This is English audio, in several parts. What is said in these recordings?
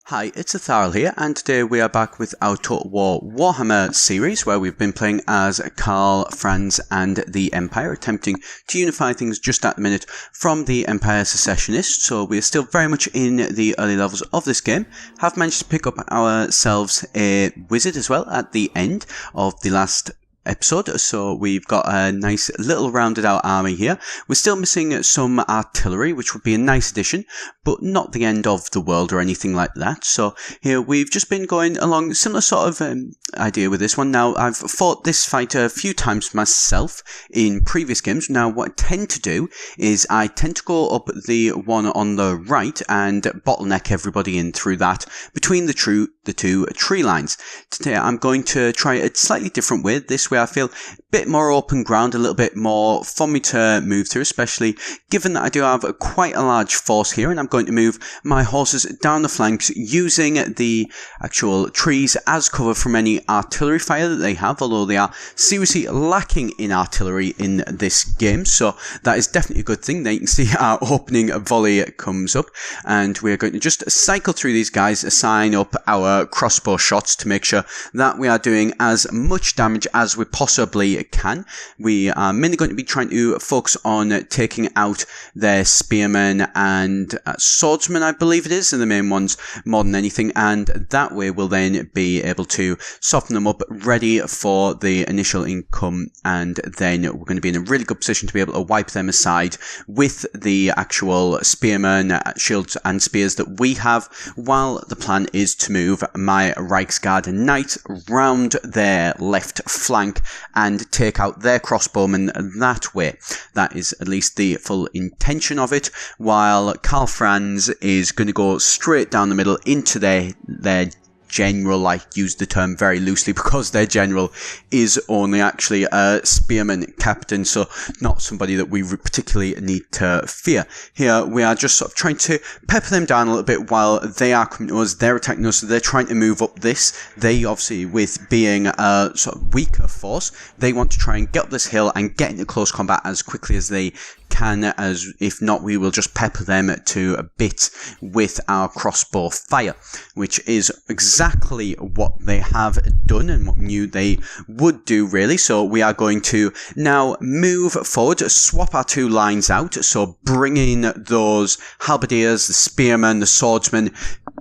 Hi, it's Etharal here, and today we are back with our Total War Warhammer series, where we've been playing as Karl, Franz, and the Empire, attempting to unify things just at the minute from the Empire Secessionists. So we are still very much in the early levels of this game. Have managed to pick up ourselves a wizard as well at the end of the last episode, so we've got a nice little rounded out army here. We're still missing some artillery, which would be a nice addition, but not the end of the world or anything like that. So here we've just been going along similar sort of idea with this one. Now, I've fought this fight a few times myself in previous games. Now, what I tend to do is I tend to go up the one on the right and bottleneck everybody in through that between the two tree lines. Today I'm going to try a slightly different way. This way I feel a bit more open ground, a little bit more for me to move through, especially given that I do have quite a large force here, and I'm going to move my horses down the flanks using the actual trees as cover from any artillery fire that they have, although they are seriously lacking in artillery in this game, so that is definitely a good thing. There you can see our opening volley comes up, and we're going to just cycle through these guys, assign up our crossbow shots to make sure that we are doing as much damage as we possibly can. We are mainly going to be trying to focus on taking out their spearmen and swordsmen, I believe it is, and the main ones more than anything, and that way we'll then be able to soften them up, ready for the initial income, and then we're going to be in a really good position to be able to wipe them aside with the actual spearmen, shields and spears that we have, while the plan is to move my Reiksland knight round their left flank and take out their crossbowmen that way. That is at least the full intention of it, while Karl Franz is going to go straight down the middle into their general. I use the term very loosely because their general is only actually a spearman captain, so not somebody that we particularly need to fear. Here we are just sort of trying to pepper them down a little bit while they are coming to us. They're attacking us, so they're trying to move up this. They obviously, with being a sort of weaker force, they want to try and get up this hill and get into close combat as quickly as they can, as if not we will just pepper them to bits with our crossbow fire, which is exactly what they have done and what we knew they would do, really. So we are going to now move forward, swap our two lines out, so bring in those halberdiers, the spearmen, the swordsmen.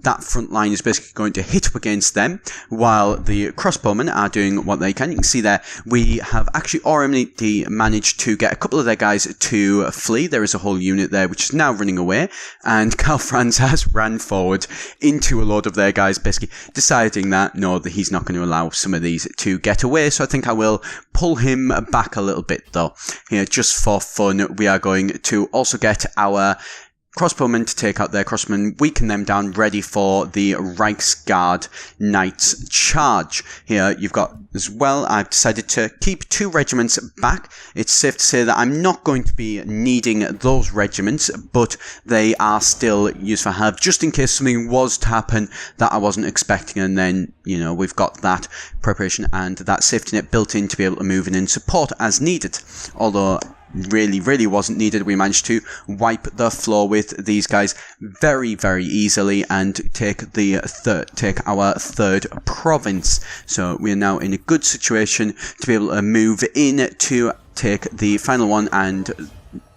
That front line is basically going to hit up against them, while the crossbowmen are doing what they can. You can see there we have actually already managed to get a couple of their guys to flee. There is a whole unit there which is now running away, and Karl Franz has ran forward into a load of their guys, basically deciding that no, that he's not going to allow some of these to get away. So I think I will pull him back a little bit though. Here, just for fun, we are going to also get our crossbowmen to take out their crossmen, weaken them down, ready for the Reiksguard Knights charge. Here you've got as well, I've decided to keep two regiments back. It's safe to say that I'm not going to be needing those regiments, but they are still useful to have, just in case something was to happen that I wasn't expecting, and then, you know, we've got that preparation and that safety net built in to be able to move in and support as needed. Although really wasn't needed. We managed to wipe the floor with these guys very easily and take our third province. So we are now in a good situation to be able to move in to take the final one and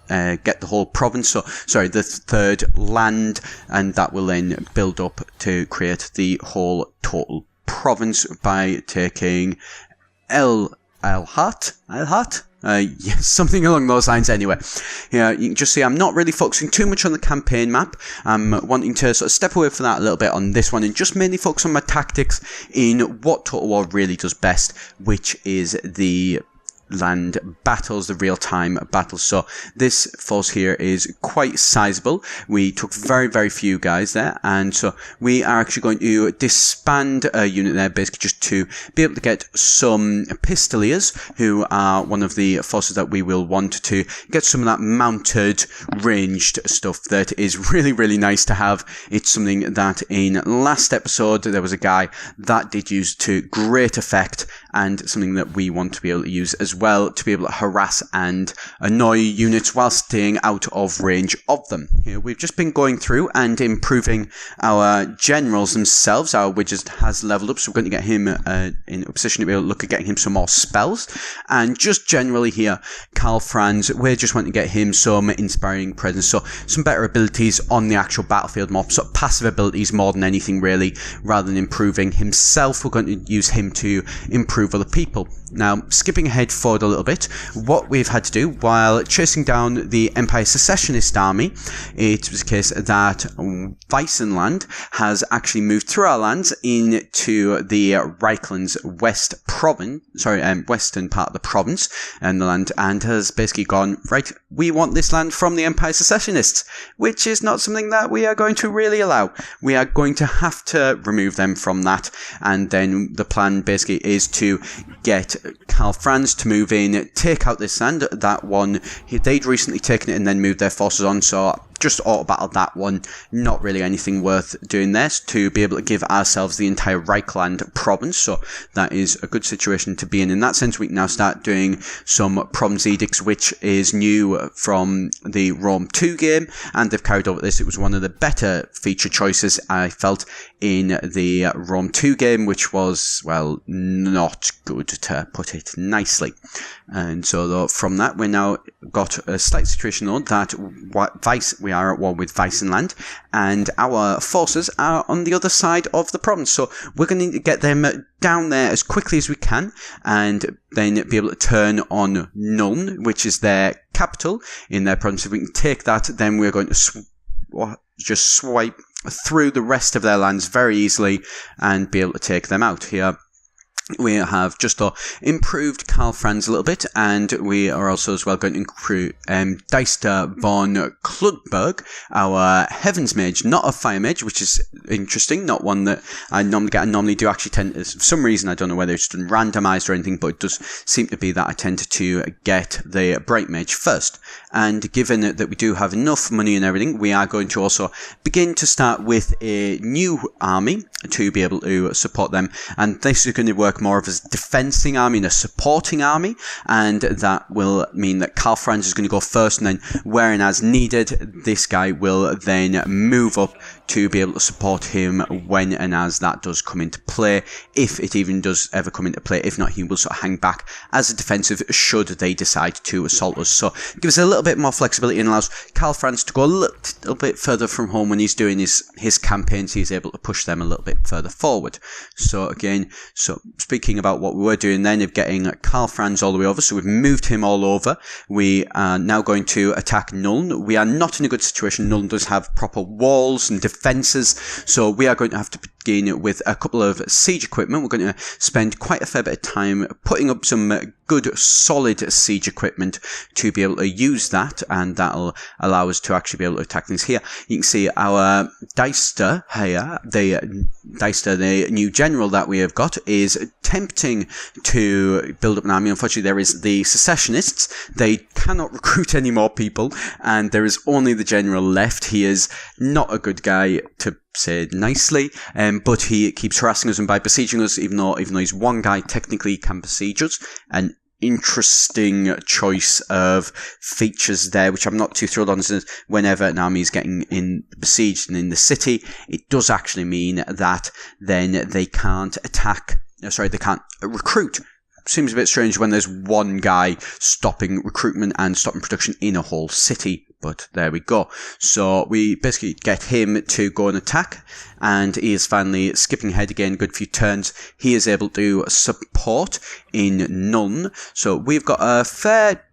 get the whole province, the third land, and that will then build up to create the whole total province by taking Elhat? Yes, something along those lines anyway. Yeah, you can just see I'm not really focusing too much on the campaign map. I'm wanting to sort of step away from that a little bit on this one and just mainly focus on my tactics in what Total War really does best, which is the land battles, the real-time battles. So this force here is quite sizable. We took very few guys there, and so we are actually going to disband a unit there, basically just to be able to get some pistoliers, who are one of the forces that we will want to get some of that mounted ranged stuff that is really nice to have. It's something that in last episode there was a guy that did use to great effect, and something that we want to be able to use as well to be able to harass and annoy units while staying out of range of them. Here we've just been going through and improving our generals themselves. Our wizard has leveled up, so we're going to get him in a position to be able to look at getting him some more spells. And just generally here, Karl Franz, we're just wanting to get him some inspiring presence, so some better abilities on the actual battlefield, more sort of passive abilities more than anything really, rather than improving himself. We're going to use him to improve other people. Now, skipping ahead forward a little bit, what we've had to do while chasing down the Empire Secessionist army, it was a case that Reiksland has actually moved through our lands into the Reiksland's western part of the province and the land, and has basically gone, right, we want this land from the Empire Secessionists, which is not something that we are going to really allow. We are going to have to remove them from that, and then the plan basically is to get Karl Franz to move in, take out this land. That one, they'd recently taken it and then moved their forces on, so just auto-battled that one. Not really anything worth doing there, to be able to give ourselves the entire Reiksland province, so that is a good situation to be in. In that sense, we can now start doing some province edicts, which is new from the Rome 2 game, and they've carried over this. It was one of the better feature choices, I felt, in the Rome 2 game, which was, well, not good, to put it nicely. And so though, from that, we now got a slight situation though that we are at war with Reiksland, and our forces are on the other side of the province. So we're going to need to get them down there as quickly as we can, and then be able to turn on Nuln, which is their capital in their province. If we can take that, then we're going to just swipe through the rest of their lands very easily and be able to take them out. Here we have just improved Karl Franz a little bit, and we are also as well going to improve Deister von Kludberg, our Heavens Mage, not a Fire Mage, which is interesting, not one that I normally get. I normally do actually tend to, for some reason, I don't know whether it's done randomised or anything, but it does seem to be that I tend to get the Bright Mage first. And given that we do have enough money and everything, we are going to also begin to start with a new army to be able to support them, and this is going to work more of as a defending army and a supporting army, and that will mean that Karl Franz is going to go first, and then wherein as needed, this guy will then move up to be able to support him when and as that does come into play, if it even does ever come into play. If not, he will sort of hang back as a defensive should they decide to assault us. So it gives us a little bit more flexibility and allows Karl Franz to go a little bit further from home when he's doing his campaigns. He's able to push them a little bit further forward. So again, speaking about what we were doing then of getting Karl Franz all the way over, so we've moved him all over. We are now going to attack Nuln. We are not in a good situation. Nuln does have proper walls and defences, so we are going to have to begin with a couple of siege equipment. We're going to spend quite a fair bit of time putting up some good solid siege equipment to be able to use that, and that'll allow us to actually be able to attack things. Here you can see our Deister here, the new general that we have got, is attempting to build up an army. Unfortunately, there is the Secessionists. They cannot recruit any more people, and there is only the general left. He is not a good guy, to say nicely, but he keeps harassing us and by besieging us, even though he's one guy, technically he can besiege us. An interesting choice of features there, which I'm not too thrilled on. Whenever an army is getting besieged and in the city, it does actually mean that then they can't they can't recruit. Seems a bit strange when there's one guy stopping recruitment and stopping production in a whole city, but there we go. So we basically get him to go and attack, and he is finally skipping ahead again, good few turns. He is able to support in Nuln, so we've got a fair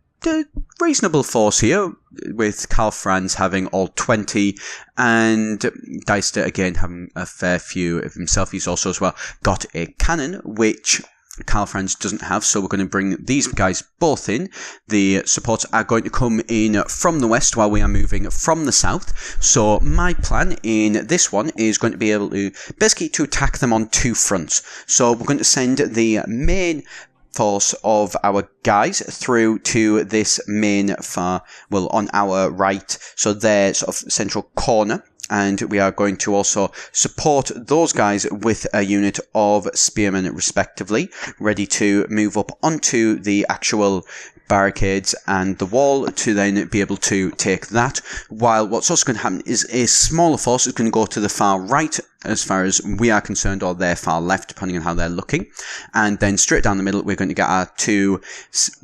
reasonable force here, with Karl Franz having all 20, and Deister again having a fair few of himself. He's also as well got a cannon, which Karl Franz doesn't have, so we're going to bring these guys both in. The supports are going to come in from the west while we are moving from the south. So my plan in this one is going to be able to basically to attack them on two fronts. So we're going to send the main force of our guys through to this main on our right, so their sort of central corner, and we are going to also support those guys with a unit of spearmen respectively, ready to move up onto the actual barricades and the wall to then be able to take that, while what's also going to happen is a smaller force is going to go to the far right as far as we are concerned, or their far left depending on how they're looking, and then straight down the middle we're going to get our 2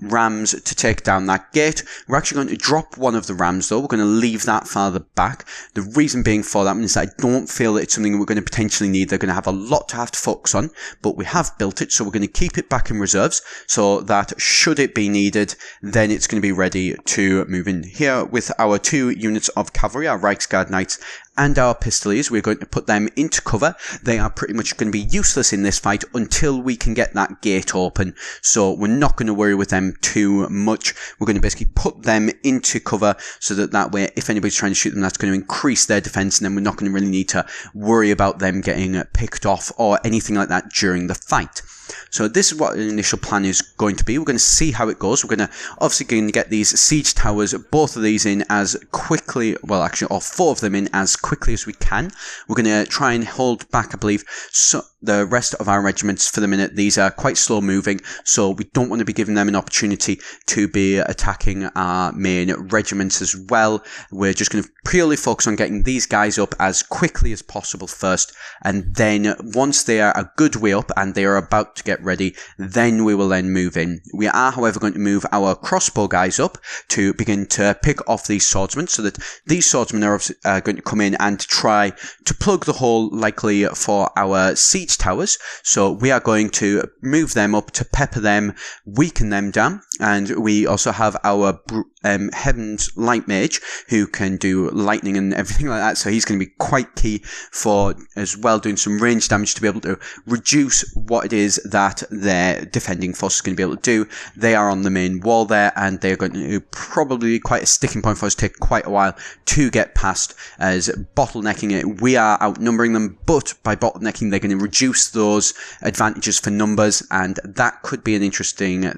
rams to take down that gate. We're actually going to drop one of the rams though, we're going to leave that farther back. The reason being for that is that I don't feel that it's something we're going to potentially need. They're going to have a lot to have to focus on, but we have built it, so we're going to keep it back in reserves so that should it be needed, then it's going to be ready to move in. Here with our 2 units of cavalry, our Reiksguard knights and our pistoliers, we're going to put them into cover. They are pretty much going to be useless in this fight until we can get that gate open, so we're not going to worry with them too much. We're going to basically put them into cover so that way if anybody's trying to shoot them, that's going to increase their defense, and then we're not going to really need to worry about them getting picked off or anything like that during the fight. So this is what the initial plan is going to be. We're going to see how it goes. We're going to obviously get these siege towers, both of these in as quickly, well actually all 4 of them in as quickly as we can. We're going to try and hold back, I believe, so the rest of our regiments for the minute. These are quite slow moving, so we don't want to be giving them an opportunity to be attacking our main regiments as well. We're just going to purely focus on getting these guys up as quickly as possible first, and then once they are a good way up and they are about to get ready, then we will then move in. We are, however, going to move our crossbow guys up to begin to pick off these swordsmen, so that these swordsmen are going to come in and try to plug the hole likely for our siege towers. So we are going to move them up to pepper them, weaken them down, and we also have our Heaven's Light Mage who can do lightning and everything like that, so he's going to be quite key for as well doing some range damage to be able to reduce what it is that their defending force is going to be able to do. They are on the main wall there, and they're going to probably be quite a sticking point for us, take quite a while to get past, as bottlenecking it, we are outnumbering them, but by bottlenecking they're going to reduce those advantages for numbers, and that could be an interesting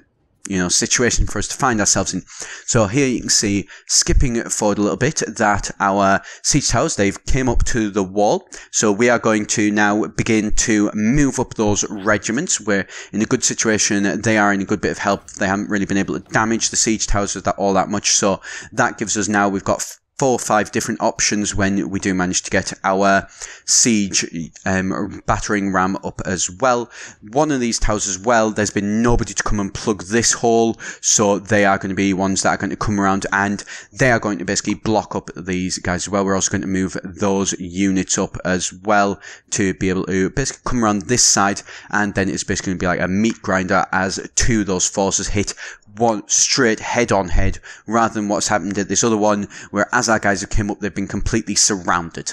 situation for us to find ourselves in. So here you can see, skipping forward a little bit, that our siege towers, they've came up to the wall. So we are going to now begin to move up those regiments. We're in a good situation. They are in a good bit of help. They haven't really been able to damage the siege towers all that much. So that gives us now, we've got 4 or 5 different options when we do manage to get our siege battering ram up as well. One of these towers as well, there's been nobody to come and plug this hole, so they are going to be ones that are going to come around, and they are going to basically block up these guys as well. We're also going to move those units up as well to be able to basically come around this side, and then it's basically going to be like a meat grinder as 2 of those forces hit one straight head on head, rather than what's happened at this other one where as our guys have came up they've been completely surrounded.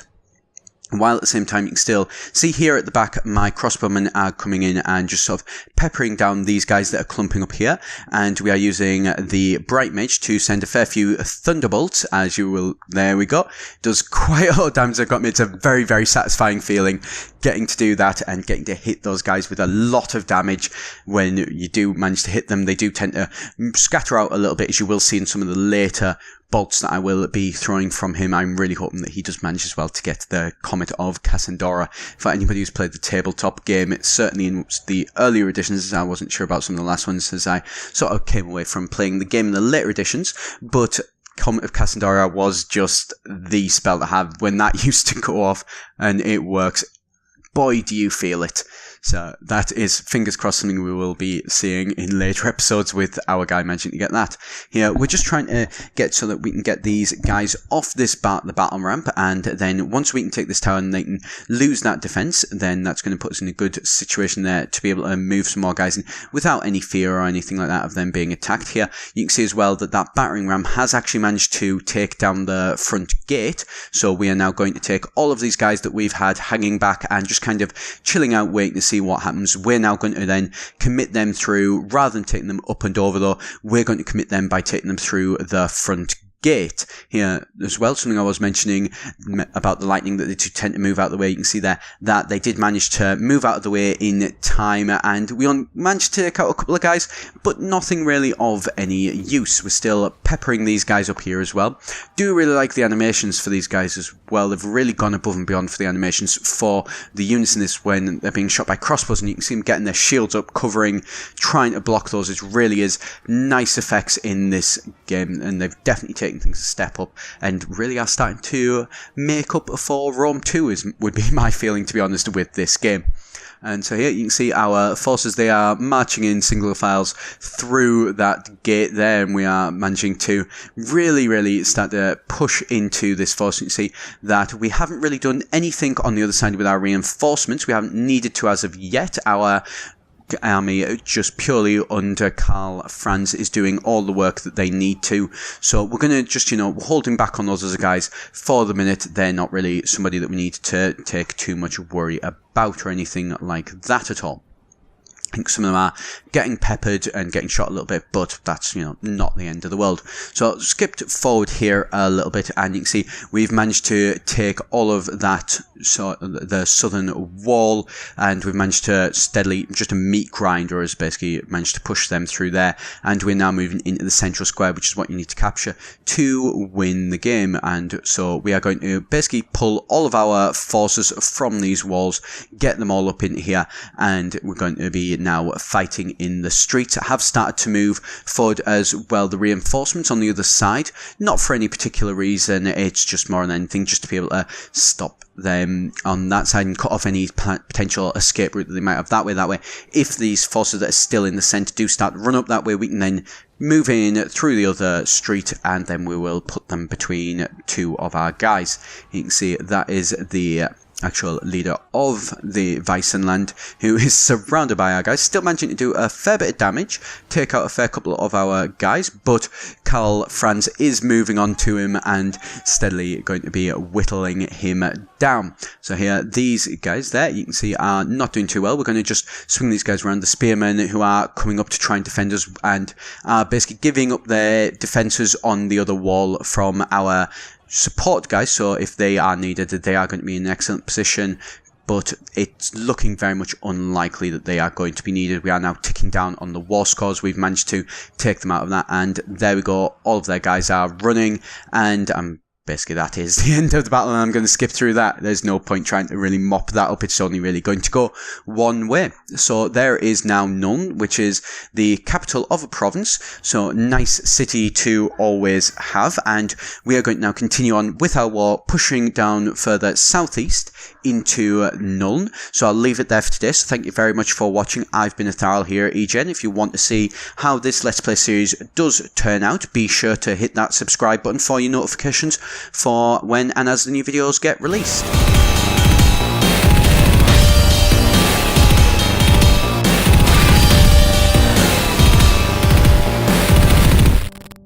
While at the same time you can still see here at the back my crossbowmen are coming in and just sort of peppering down these guys that are clumping up here, and we are using the Bright Mage to send a fair few thunderbolts, as you will, there we go. Does quite a lot of damage. They've got me. It's a very, very satisfying feeling getting to do that and getting to hit those guys with a lot of damage. When you do manage to hit them, they do tend to scatter out a little bit, as you will see in some of the later bolts that I will be throwing from him. I'm really hoping that he does manage as well to get the Comet of Cassandra. For anybody who's played the tabletop game, it's certainly in the earlier editions. I wasn't sure about some of the last ones as I sort of came away from playing the game in the later editions, but Comet of Cassandra was just the spell to have when that used to go off, and it works. Boy, do you feel it. So that is, fingers crossed, something we will be seeing in later episodes with our guy managing to get that. Here, we're just trying to get so that we can get these guys off this the battle ramp, and then once we can take this tower and they can lose that defense, then that's going to put us in a good situation there to be able to move some more guys in without any fear or anything like that of them being attacked. Here, you can see as well that that battering ram has actually managed to take down the front gate, so we are now going to take all of these guys that we've had hanging back and just kind of chilling out, waiting to see what happens. We're now going to then commit them through, rather than taking them up and over though, we're going to commit them by taking them through the front gate here as well. Something I was mentioning about the lightning, that they do tend to move out of the way. You can see there that they did manage to move out of the way in time, and we managed to take out a couple of guys, but nothing really of any use. We're still peppering these guys up here as well. Do really like the animations for these guys as well. They've really gone above and beyond for the animations for the units in this when they're being shot by crossbows, and you can see them getting their shields up, covering, trying to block those. It really is nice effects in this game, and they've definitely taken things a step up and really are starting to make up for Rome 2 would be my feeling, to be honest, with this game. And so here you can see our forces, they are marching in single files through that gate there, and we are managing to really start to push into this force. You can see that we haven't really done anything on the other side with our reinforcements. We haven't needed to as of yet. Our army, just purely under Karl Franz, is doing all the work that they need to. So we're going to just, holding back on those other guys for the minute. They're not really somebody that we need to take too much worry about or anything like that at all. I think some of them are getting peppered and getting shot a little bit, but that's, not the end of the world. So skipped forward here a little bit, and you can see we've managed to take all of that, so the southern wall, and we've managed to steadily, just a meat grinder has basically managed to push them through there, and we're now moving into the central square, which is what you need to capture to win the game. And so we are going to basically pull all of our forces from these walls, get them all up in here, and we're going to be now fighting in the streets. I have started to move forward as well the reinforcements on the other side, not for any particular reason, it's just more than anything just to be able to stop them on that side and cut off any potential escape route that they might have that way. If these forces that are still in the centre do start to run up that way, we can then move in through the other street, and then we will put them between two of our guys. You can see that is the actual leader of the Reiksland, who is surrounded by our guys, still managing to do a fair bit of damage, take out a fair couple of our guys, but Karl Franz is moving on to him and steadily going to be whittling him down. So here, these guys there, you can see, are not doing too well. We're going to just swing these guys around, the spearmen who are coming up to try and defend us and are basically giving up their defences on the other wall from our support guys. So if they are needed, they are going to be in an excellent position, but it's looking very much unlikely that they are going to be needed. We are now ticking down on the war scores. We've managed to take them out of that, and there we go. All of their guys are running, and basically that is the end of the battle, and I'm going to skip through that. There's no point trying to really mop that up. It's only really going to go one way. So there is now Nuln, which is the capital of a province. So nice city to always have. And we are going to now continue on with our war, pushing down further southeast into Nuln. So I'll leave it there for today. So thank you very much for watching. I've been Etharal here, EGen. If you want to see how this Let's Play series does turn out, be sure to hit that subscribe button for your notifications for when and as the new videos get released.